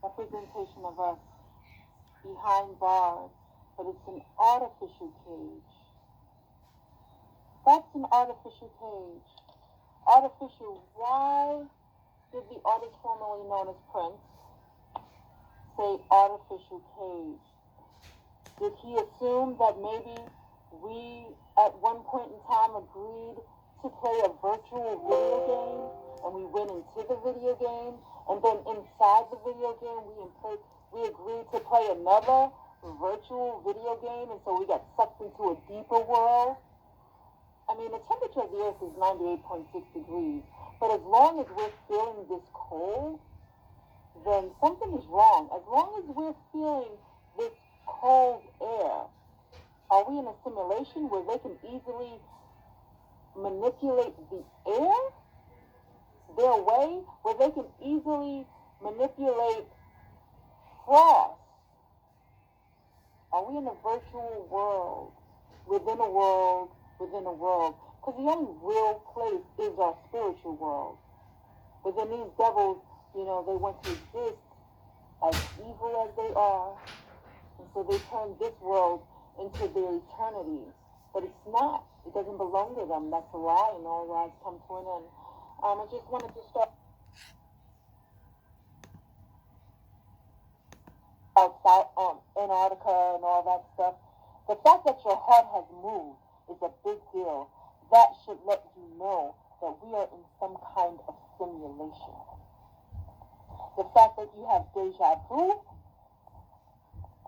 representation of us behind bars, but it's an artificial cage. That's an artificial cage. Artificial. Why did the artist formerly known as Prince say artificial cage? Did he assume that maybe we at one point in time agreed to play a virtual video game and we went into the video game, and then inside the video game we agreed to play another virtual video game, and so we got sucked into a deeper world? I mean, the temperature of the earth is 98.6 degrees, but as long as we're feeling this cold, then something is wrong. As long as we're feeling this cold air, are we in a simulation where they can easily manipulate the air their way, where they can easily manipulate frost? Are we in a virtual world, within a world, within a world? Because the only real place is our spiritual world. But then these devils, they want to exist as evil as they are, and so they turn this world into their eternity. But it's not. It doesn't belong to them. That's a lie, and all lies come to an end. I just wanted to start outside Antarctica and all that stuff. The fact that your heart has moved is a big deal. That should let you know that we are in some kind of simulation. The fact that you have deja vu,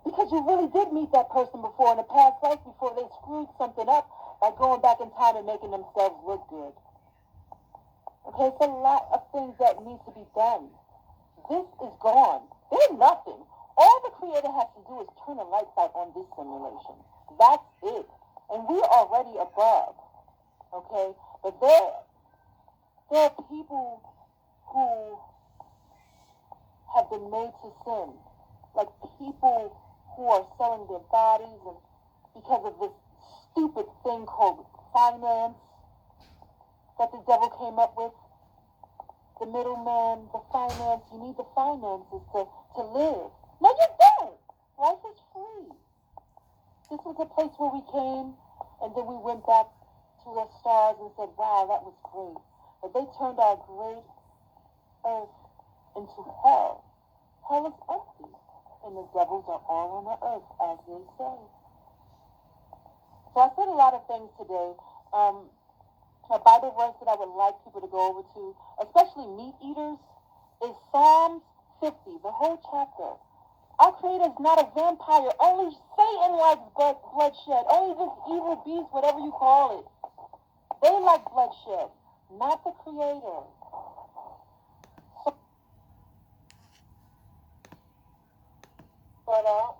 because you really did meet that person before in a past life before they screwed something up by going back in time and making themselves look good. Okay, it's a lot of things that need to be done. This is gone. There's nothing. All the Creator has to do is turn a light light on this simulation. That's it. And we're already above. Okay? But there are people who have been made to sin. Like people who are selling their bodies and because of this stupid thing called finance that the devil came up with. The middleman, the finance, you need the finances to live. No, you don't. Life is free. This was a place where we came, and then we went back to the stars and said, wow, that was great. But they turned our great earth into hell. Hell is empty, and the devils are all on the earth, as they say. So I said a lot of things today. A Bible verse that I would like people to go over to, especially meat eaters, is Psalms 50, the whole chapter. Our Creator is not a vampire. Only Satan likes bloodshed. Only this evil beast, whatever you call it. They like bloodshed, not the Creator. Start out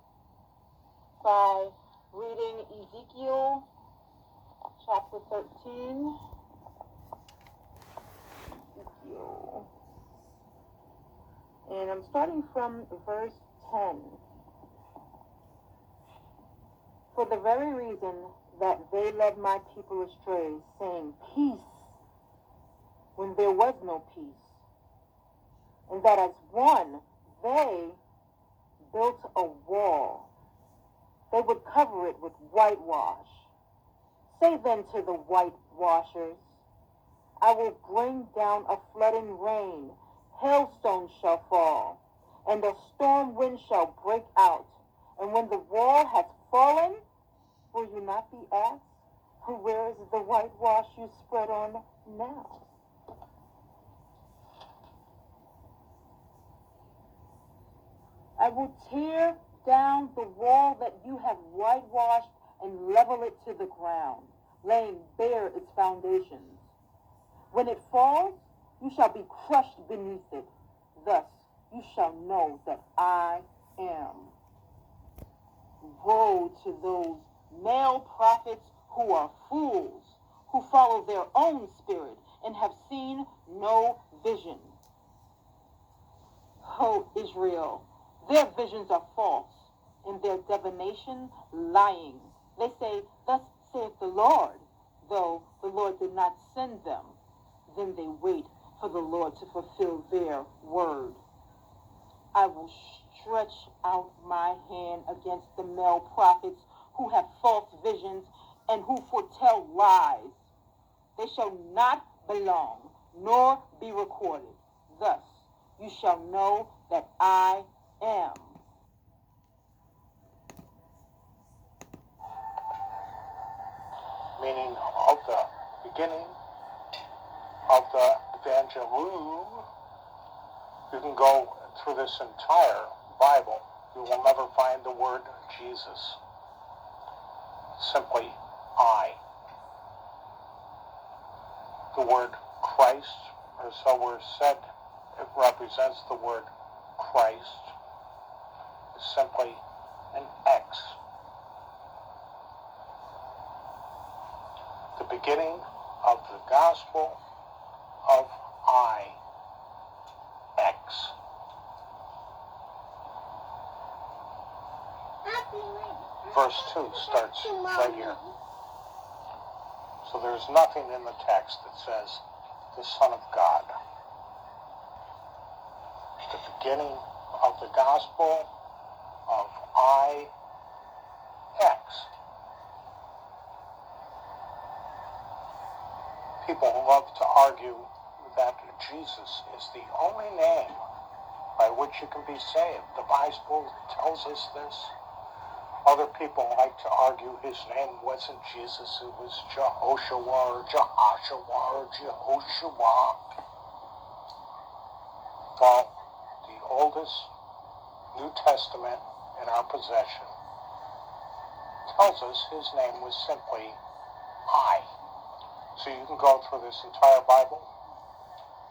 by reading Ezekiel chapter 13. And I'm starting from verse 10. For the very reason that they led my people astray, saying, peace, when there was no peace, and that as one they built a wall, they would cover it with whitewash. Say then to the whitewashers, I will bring down a flooding rain, hailstones shall fall, and a storm wind shall break out. And when the wall has fallen, will you not be asked, where is the whitewash you spread on now? I will tear down the wall that you have whitewashed and level it to the ground, laying bare its foundations. When it falls, you shall be crushed beneath it. Thus you shall know that I am. Woe to those male prophets who are fools, who follow their own spirit and have seen no vision. O Israel, their visions are false, and their divination lying. They say, thus saith the Lord, though the Lord did not send them. Then they wait for the Lord to fulfill their word. I will stretch out my hand against the male prophets who have false visions and who foretell lies. They shall not belong, nor be recorded. Thus you shall know that I am. Meaning of the beginning of the Evangelium. You can go through this entire Bible. You will never find the word Jesus. Simply I. The word Christ, or so we're said, it represents the word Christ, is simply an X. The beginning of the gospel of I, X. Verse 2 starts right here. So there's nothing in the text that says the Son of God. The beginning of the gospel of I, X. People love to argue that Jesus is the only name by which you can be saved. The Bible tells us this. Other people like to argue his name wasn't Jesus, it was Jehoshua or Jehoshua or Jehoshua. Well, the oldest New Testament in our possession tells us his name was simply I. So you can go through this entire Bible.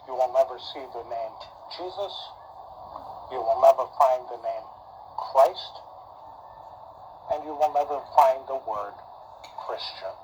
You will never see the name Jesus. You will never find the name Christ. And you will never find the word Christian.